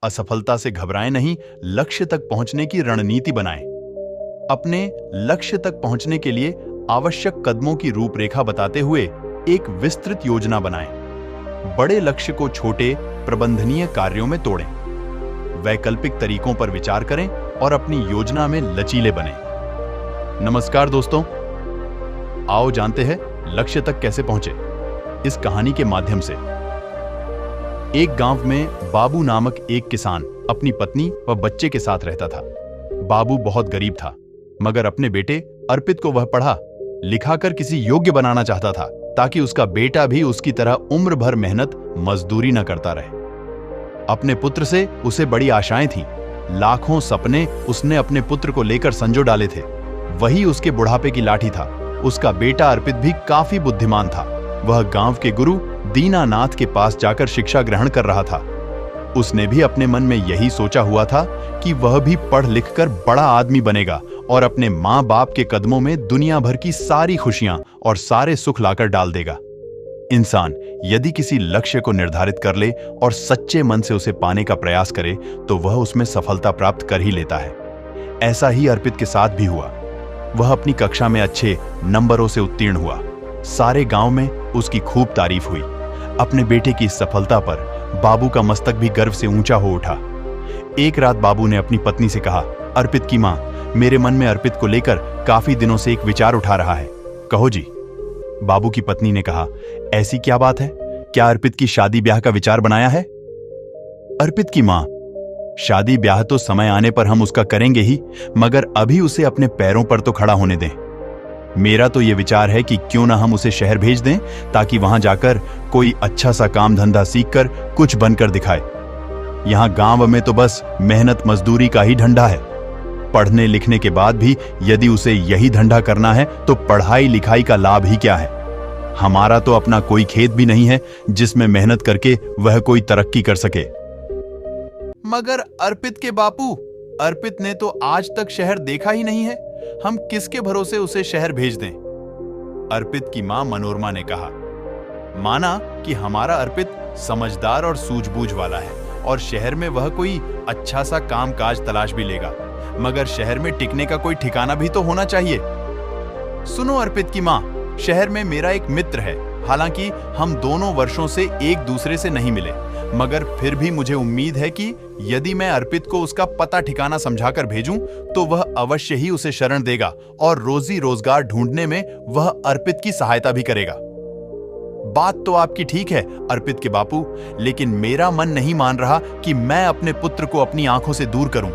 असफलता से घबराएं नहीं, लक्ष्य तक पहुंचने की रणनीति बनाएं। अपने लक्ष्य तक पहुंचने के लिए आवश्यक कदमों की रूपरेखा बताते हुए एक विस्तृत योजना बनाएं। बड़े लक्ष्य को छोटे प्रबंधनीय कार्यों में तोड़ें। वैकल्पिक तरीकों पर विचार करें और अपनी योजना में लचीले बनें। नमस्कार दोस्तों, आओ जानते हैं लक्ष्य तक कैसे पहुंचे इस कहानी के माध्यम से। एक गांव में बाबू नामक एक किसान अपनी पत्नी व बच्चे के साथ रहता था। बाबू बहुत गरीब था, मगर अपने बेटे अर्पित को वह पढ़ा लिखा कर किसी योग्य बनाना चाहता था, ताकि उसका बेटा भी उसकी तरह उम्र भर मेहनत मजदूरी न करता रहे। अपने पुत्र से उसे बड़ी आशाएं थीं। लाखों सपने उसने अपने पुत्र को लेकर संजो डाले थे। वही उसके बुढ़ापे की लाठी था। उसका बेटा अर्पित भी काफी बुद्धिमान था। वह गांव के गुरु दीनानाथ के पास जाकर शिक्षा ग्रहण कर रहा था। उसने भी अपने मन में यही सोचा हुआ था कि वह भी पढ़ लिख कर बड़ा आदमी बनेगा और अपने माँ बाप के कदमों में दुनिया भर की सारी खुशियां और सारे सुख लाकर डाल देगा। इंसान यदि किसी लक्ष्य को निर्धारित कर ले और सच्चे मन से उसे पाने का प्रयास करे तो वह उसमें सफलता प्राप्त कर ही लेता है। ऐसा ही अर्पित के साथ भी हुआ। वह अपनी कक्षा में अच्छे नंबरों से उत्तीर्ण हुआ। सारे गांव में उसकी खूब तारीफ हुई। अपने बेटे की सफलता पर बाबू का मस्तक भी गर्व से ऊंचा हो उठा। एक रात बाबू ने अपनी पत्नी से कहा, अर्पित की मां, मेरे मन में अर्पित को लेकर काफी दिनों से एक विचार उठा रहा है। कहो जी। बाबू की पत्नी ने कहा, ऐसी क्या बात है? क्या अर्पित की शादी ब्याह का विचार बनाया है? अर्पित की मां, शादी ब्याह तो समय आने पर हम उसका करेंगे ही, मगर अभी उसे अपने पैरों पर तो खड़ा होने दें। मेरा तो यह विचार है कि क्यों ना हम उसे शहर भेज दें, ताकि वहां जाकर कोई अच्छा सा काम धंधा सीखकर कुछ बनकर दिखाए। यहां गांव में तो बस मेहनत मजदूरी का ही धंधा है। पढ़ने लिखने के बाद भी यदि उसे यही धंधा करना है तो पढ़ाई लिखाई का लाभ ही क्या है? हमारा तो अपना कोई खेत भी नहीं है जिसमें मेहनत करके वह कोई तरक्की कर सके। मगर अर्पित के बापू, अर्पित ने तो आज तक शहर देखा ही नहीं है। हम किसके भरोसे उसे शहर भेज दें? अर्पित की मां मनोरमा ने कहा। माना कि हमारा अर्पित समझदार और सूझबूझ वाला है और शहर में वह कोई अच्छा सा काम काज तलाश भी लेगा, मगर शहर में टिकने का कोई ठिकाना भी तो होना चाहिए। सुनो अर्पित की मां, शहर में मेरा एक मित्र है। हालांकि हम दोनों वर्षों से एक दूसरे से नहीं मिले, मगर फिर भी मुझे उम्मीद है कि यदि मैं अर्पित को उसका पता ठिकाना समझाकर भेजूं तो वह अवश्य ही उसे शरण देगा और रोजी रोजगार ढूंढने में वह अर्पित की सहायता भी करेगा। बात तो आपकी ठीक है अर्पित के बापू, लेकिन मेरा मन नहीं मान रहा कि मैं अपने पुत्र को अपनी आंखों से दूर करूं।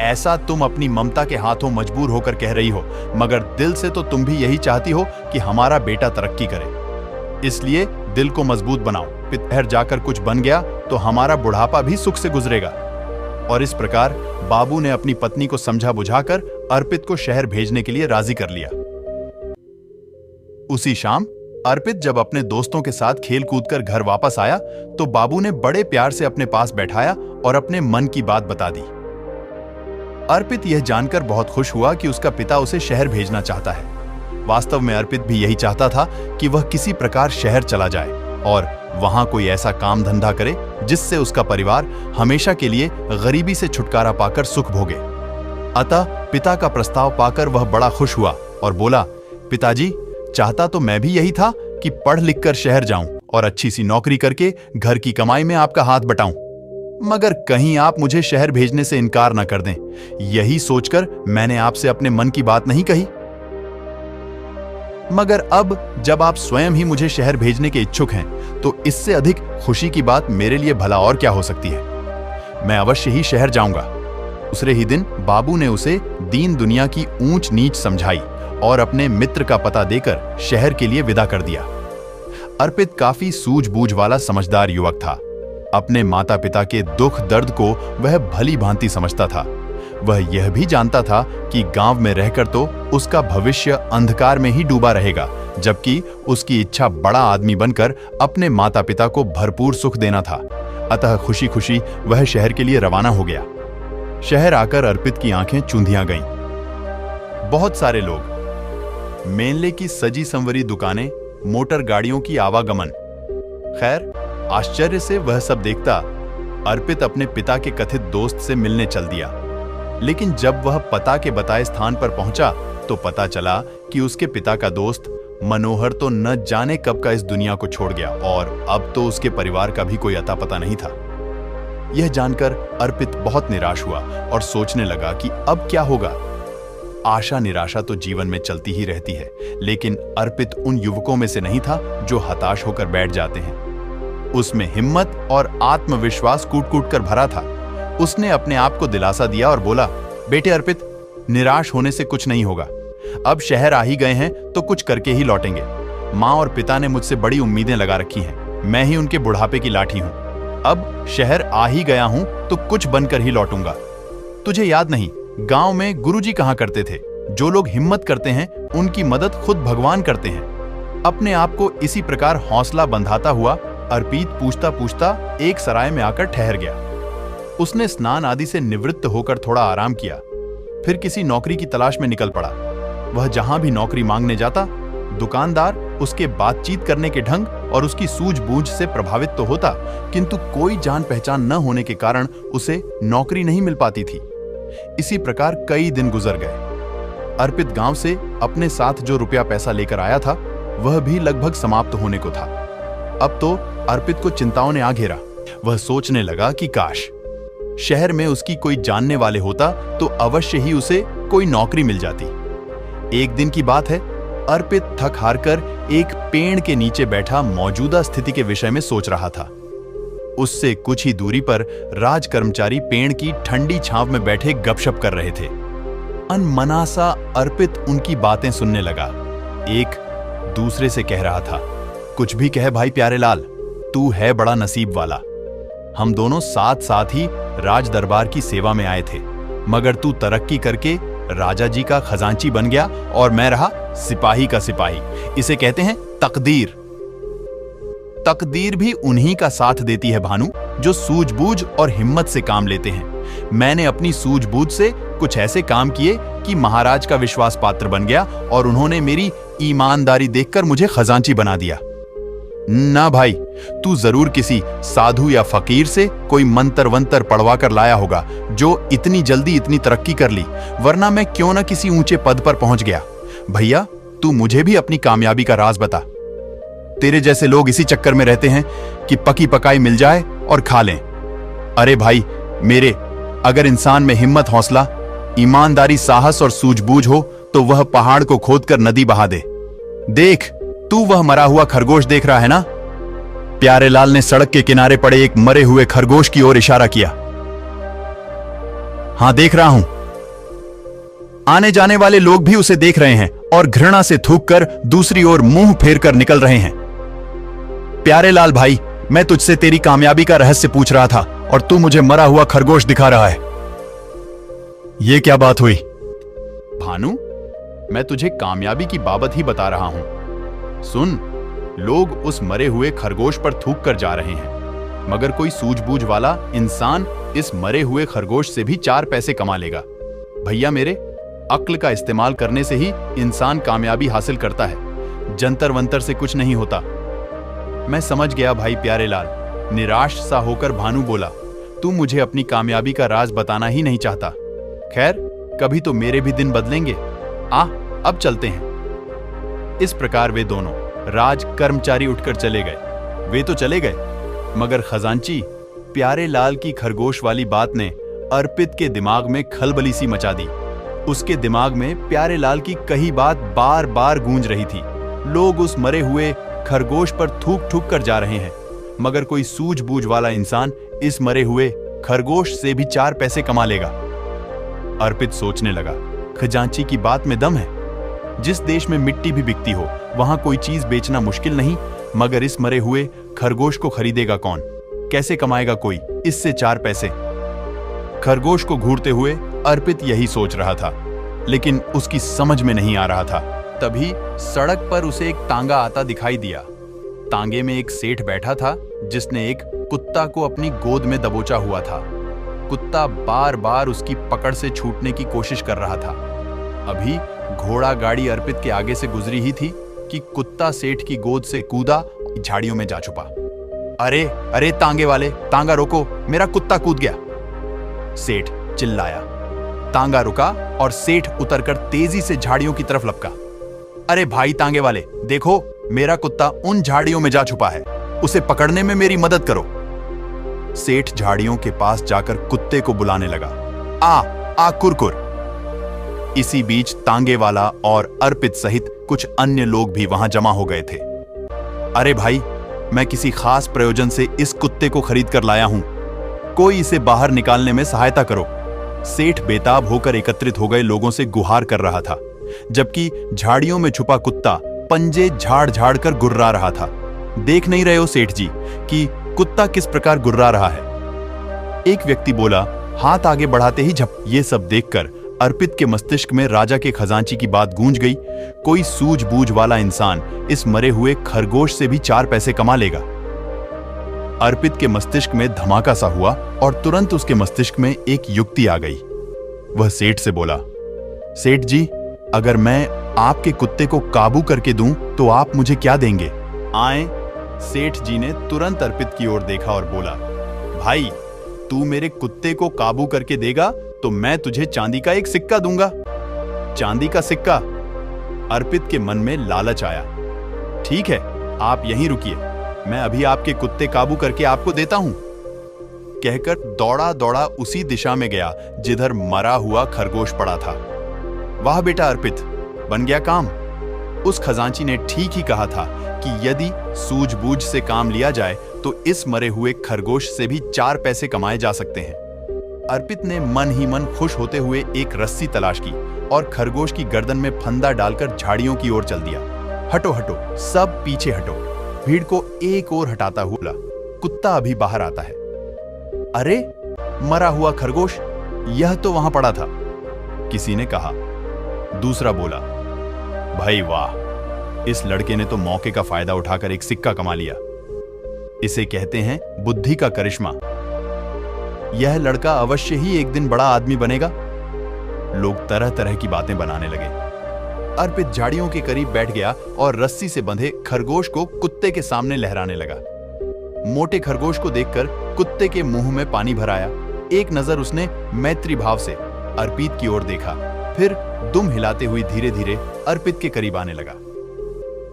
ऐसा तुम अपनी ममता के हाथों मजबूर होकर कह रही हो, मगर दिल से तो तुम भी यही चाहती हो कि हमारा बेटा तरक्की करे। इसलिए दिल को मजबूत बनाओ। पितहर जाकर कुछ बन गया तो हमारा बुढ़ापा भी सुख से गुजरेगा। और इस प्रकार बाबू ने अपनी पत्नी को समझा बुझाकर अर्पित को शहर भेजने के लिए राजी कर लिया। उसी शाम अर्पित जब अपने दोस्तों के साथ खेल कूद कर घर वापस आया तो बाबू ने बड़े प्यार से अपने पास बैठाया और अपने मन की बात बता दी। अर्पित यह जानकर बहुत खुश हुआ कि उसका पिता उसे शहर भेजना चाहता है। वास्तव में अर्पित भी यही चाहता था कि वह किसी प्रकार शहर चला जाए और वहां कोई ऐसा काम धंधा करे जिससे उसका परिवार हमेशा के लिए गरीबी से छुटकारा पाकर सुख भोगे। अतः पिता का प्रस्ताव पाकर वह बड़ा खुश हुआ और बोला, पिताजी, चाहता तो मैं भी यही था कि पढ़ लिख कर शहर जाऊं और अच्छी सी नौकरी करके घर की कमाई में आपका हाथ बटाऊं, मगर कहीं आप मुझे शहर भेजने से इनकार न कर दें। यही सोचकर मैंने आपसे अपने मन की बात नहीं कही। मगर अब जब आप स्वयं ही मुझे शहर भेजने के इच्छुक हैं, तो इससे अधिक खुशी की बात मेरे लिए भला और क्या हो सकती है। मैं अवश्य ही शहर जाऊंगा। दूसरे ही दिन बाबू ने उसे दीन दुनिया की ऊंच नीच समझाई और अपने मित्र का पता देकर शहर के लिए विदा कर दिया। अर्पित काफी सूझबूझ वाला समझदार युवक था। अपने माता पिता के दुख दर्द को वह भली भांति समझता था। वह यह भी जानता था कि गांव में रहकर तो उसका भविष्य अंधकार में ही डूबा रहेगा, जबकि उसकी इच्छा बड़ा आदमी बनकर अपने माता पिता को भरपूर सुख देना था। अतः खुशी खुशी वह शहर के लिए रवाना हो गया। शहर आकर अर्पित की आंखें चूंधियां गईं। बहुत सारे लोग, मेले की सजी संवरी दुकानें, मोटर गाड़ियों की आवागमन। खैर, आश्चर्य से वह सब देखता। अर्पित अपने पिता के कथित दोस्त से मिलने चल दिया। लेकिन जब वह पता के बताए स्थान पर पहुंचा तो पता चला कि उसके पिता का दोस्त मनोहर तो न जाने कब का इस दुनिया को छोड़ गया और अब तो उसके परिवार का भी कोई अता पता नहीं था। यह जानकर अर्पित बहुत निराश हुआ और सोचने लगा कि अब क्या होगा। आशा निराशा तो जीवन में चलती ही रहती है, लेकिन अर्पित उन युवकों में से नहीं था जो हताश होकर बैठ जाते हैं। उसमें हिम्मत और आत्मविश्वास कूट-कूट कर भरा था। उसने अपने आप को दिलासा दिया और बोला, बेटे अर्पित, निराश होने से कुछ नहीं होगा। अब शहर आ ही गए हैं तो कुछ करके ही लौटेंगे। माँ और पिता ने मुझसे बड़ी उम्मीदें लगा रखी हैं। मैं ही उनके बुढ़ापे की लाठी हूं। अब शहर आ ही गया हूं तो कुछ बनकर ही लौटूंगा। तुझे याद नहीं, गांव में गुरुजी कहा करते थे, जो लोग हिम्मत करते हैं उनकी मदद खुद भगवान करते हैं। अपने आप को इसी प्रकार हौसला बंधाता हुआ अर्पित पूछता पूछता एक सराय में आकर ठहर गया। उसने स्नान आदि से निवृत्त होकर थोड़ा आराम किया, फिर किसी नौकरी की तलाश में निकल पड़ा। वह जहां भी नौकरी मांगने जाता, दुकानदार उसके बातचीत करने के ढंग और उसकी सूझबूझ से प्रभावित तो होता, किंतु कोई जान पहचान न होने के कारण उसे नौकरी नहीं मिल पाती थी। इसी प्रकार कई दिन गुजर गए। अर्पित गांव से अपने साथ जो रुपया पैसा लेकर आया था वह भी लगभग समाप्त होने को था। अब तो अर्पित को चिंताओं ने आ घेरा। वह सोचने लगा कि काश शहर में उसकी कोई जानने वाले होता तो अवश्य ही उसे कोई नौकरी मिल जाती। एक दिन की बात है, अर्पित थक हार कर एक पेड़ के नीचे बैठा मौजूदा स्थिति के विषय में सोच रहा था। उससे कुछ ही दूरी पर राज कर्मचारी पेड़ की ठंडी छांव में बैठे गपशप कर रहे थे। अनमना सा अर्पित उनकी बातें सुनने लगा। एक दूसरे से कह रहा था, कुछ भी कहे भाई प्यारेलाल, तू है बड़ा नसीब वाला। हम दोनों साथ साथ ही राज दरबार की सेवा में आए थे, मगर तू तरक्की करके राजा जी का खजांची बन गया और मैं रहा सिपाही का सिपाही। इसे कहते हैं तकदीर। तकदीर भी उन्हीं का साथ देती है भानु, जो सूझबूझ और हिम्मत से काम लेते हैं। मैंने अपनी सूझबूझ से कुछ ऐसे काम किए कि महाराज का विश्वास पात्र बन गया और उन्होंने मेरी ईमानदारी देखकर मुझे खजांची बना दिया। ना भाई, तू जरूर किसी साधु या फकीर से कोई मंत्र वंतर पढ़वा कर लाया होगा जो इतनी जल्दी इतनी तरक्की कर ली, वरना मैं क्यों ना किसी ऊंचे पद पर पहुंच गया। भैया, तू मुझे भी अपनी कामयाबी का राज बता। तेरे जैसे लोग इसी चक्कर में रहते हैं कि पकी पकाई मिल जाए और खा लें। अरे भाई मेरे, अगर इंसान में हिम्मत, हौसला, ईमानदारी, साहस और सूझबूझ हो तो वह पहाड़ को खोदकर नदी बहा दे। देख, तू वह मरा हुआ खरगोश देख रहा है ना? प्यारेलाल ने सड़क के किनारे पड़े एक मरे हुए खरगोश की ओर इशारा किया। हां, देख रहा हूं। आने जाने वाले लोग भी उसे देख रहे हैं और घृणा से थूककर दूसरी ओर मुंह फेर कर निकल रहे हैं। प्यारेलाल भाई, मैं तुझसे तेरी कामयाबी का रहस्य पूछ रहा था और तू मुझे मरा हुआ खरगोश दिखा रहा है। यह क्या बात हुई? भानु, मैं तुझे कामयाबी की बाबत ही बता रहा हूं। सुन, लोग उस मरे हुए खरगोश पर थूक कर जा रहे हैं, मगर कोई सूझबूझ वाला इंसान इस मरे हुए खरगोश से भी 4 पैसे कमा लेगा। भैया मेरे, अक्ल का इस्तेमाल करने से ही इंसान कामयाबी हासिल करता है, जंतर वंतर से कुछ नहीं होता। मैं समझ गया भाई प्यारेलाल। निराश सा होकर भानु बोला, तू मुझे अपनी कामयाबी का राज बताना ही नहीं चाहता। खैर, कभी तो मेरे भी दिन बदलेंगे। अब चलते हैं। इस प्रकार वे दोनों राज कर्मचारी उठकर चले गए। वे तो चले गए, मगर खजांची प्यारेलाल की खरगोश वाली बात ने अर्पित के दिमाग में खलबली सी मचा दी। उसके दिमाग में प्यारेलाल की कही बात बार बार गूंज रही थी। लोग उस मरे हुए खरगोश पर थूक थूक कर जा रहे हैं, मगर कोई सूझबूझ वाला इंसान इस मरे हुए खरगोश से भी 4 पैसे कमा लेगा। अर्पित सोचने लगा, खजांची की बात में दम है। जिस देश में मिट्टी भी बिकती हो, वहां कोई चीज बेचना मुश्किल नहीं, मगर इस मरे हुए खरगोश को खरीदेगा कौन? कैसे कमाएगा कोई इससे 4 पैसे? खरगोश को घूरते हुए अर्पित यही सोच रहा था, लेकिन उसकी समझ में नहीं आ रहा था। तभी सड़क पर उसे एक तांगा आता दिखाई दिया। तांगे में एक सेठ बैठा था, जिसने एक कुत्ता को अपनी गोद में दबोचा हुआ था। कुत्ता बार बार उसकी पकड़ से छूटने की कोशिश कर रहा था। अभी घोड़ा गाड़ी अर्पित के आगे से गुजरी ही थी कि कुत्ता सेठ की गोद से कूदा, झाड़ियों में जा छुपा। अरे अरे तांगे वाले, तांगा रोको, मेरा कुत्ता कूद गया, सेठ चिल्लाया। तांगा रुका और सेठ उतरकर तेजी से झाड़ियों की तरफ लपका। अरे भाई तांगे वाले, देखो मेरा कुत्ता उन झाड़ियों में जा छुपा है, उसे पकड़ने में मेरी मदद करो। सेठ झाड़ियों के पास जाकर कुत्ते को बुलाने लगा। आ कुरकुर। इसी बीच तांगे वाला और अर्पित सहित कुछ अन्य लोग भी वहां जमा हो गए थे। अरे भाई, मैं किसी खास प्रयोजन से इस कुत्ते को खरीद कर लाया हूं, कोई इसे बाहर निकालने में सहायता करो। सेठ बेताब होकर एकत्रित हो गए लोगों से गुहार कर रहा था, जबकि झाड़ियों में छुपा कुत्ता पंजे झाड़ झाड़ कर गुर्रा रहा था। देख नहीं रहे हो सेठ जी कि कुत्ता किस प्रकार गुर्रा रहा है? एक व्यक्ति बोला, हाथ आगे बढ़ाते ही झप। ये सब देखकर अर्पित के मस्तिष्क में राजा के खजांची की बात गूंज गई। कोई सूझबूझ वाला इंसान इस मरे हुए खरगोश से भी 4 पैसे कमा लेगा। अर्पित के मस्तिष्क में धमाका सा हुआ और तुरंत उसके मस्तिष्क में एक युक्ति आ गई। वह सेठ से बोला, सेठ जी, अगर मैं आपके कुत्ते को काबू करके दूं तो आप मुझे क्या देंगे? आए। सेठ जी ने तुरंत अर्पित की ओर देखा और बोला, भाई, तू मेरे कुत्ते को काबू करके देगा तो मैं तुझे चांदी का एक सिक्का दूंगा। चांदी का सिक्का? अर्पित के मन में लालच आया। ठीक है, आप यहीं रुकिए, मैं अभी आपके कुत्ते काबू करके आपको देता हूं, कहकर दौड़ा दौड़ा उसी दिशा में गया जिधर मरा हुआ खरगोश पड़ा था। वाह बेटा अर्पित, बन गया काम। उस खजांची ने ठीक ही कहा था कि यदि सूझबूझ से काम लिया जाए तो इस मरे हुए खरगोश से भी 4 पैसे कमाए जा सकते हैं। अर्पित ने मन ही मन खुश होते हुए एक रस्सी तलाश की और खरगोश की गर्दन में फंदा डालकर झाड़ियों की ओर चल दिया। हटो हटो, सब पीछे हटो। भीड़ को एक ओर हटाता हुआ बोला, कुत्ता अभी बाहर आता है। अरे, मरा हुआ खरगोश, यह तो वहां पड़ा था, किसी ने कहा। दूसरा बोला, भाई वाह, इस लड़के ने तो मौके का फायदा उठाकर एक सिक्का कमा लिया। इसे कहते हैं बुद्धि का करिश्मा। यह लड़का अवश्य ही एक दिन बड़ा आदमी बनेगा। लोग तरह तरह की बातें बनाने लगे। अर्पित झाड़ियों के करीब बैठ गया और रस्सी से बंधे खरगोश को कुत्ते के सामने लहराने लगा। मोटे खरगोश को देखकर कुत्ते के मुंह में पानी भर आया। एक नजर उसने मैत्री भाव से अर्पित की ओर देखा, फिर दुम हिलाते हुए धीरे धीरे अर्पित के करीब आने लगा।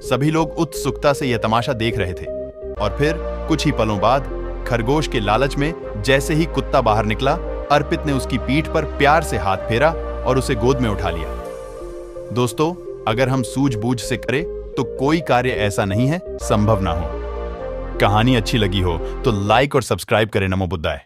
सभी लोग उत्सुकता से यह तमाशा देख रहे थे और फिर कुछ ही पलों बाद खरगोश के लालच में जैसे ही कुत्ता बाहर निकला, अर्पित ने उसकी पीठ पर प्यार से हाथ फेरा और उसे गोद में उठा लिया। दोस्तों, अगर हम सूझबूझ से करें तो कोई कार्य ऐसा नहीं है संभव ना हो। कहानी अच्छी लगी हो तो लाइक और सब्सक्राइब करें। नमो बुद्धाय।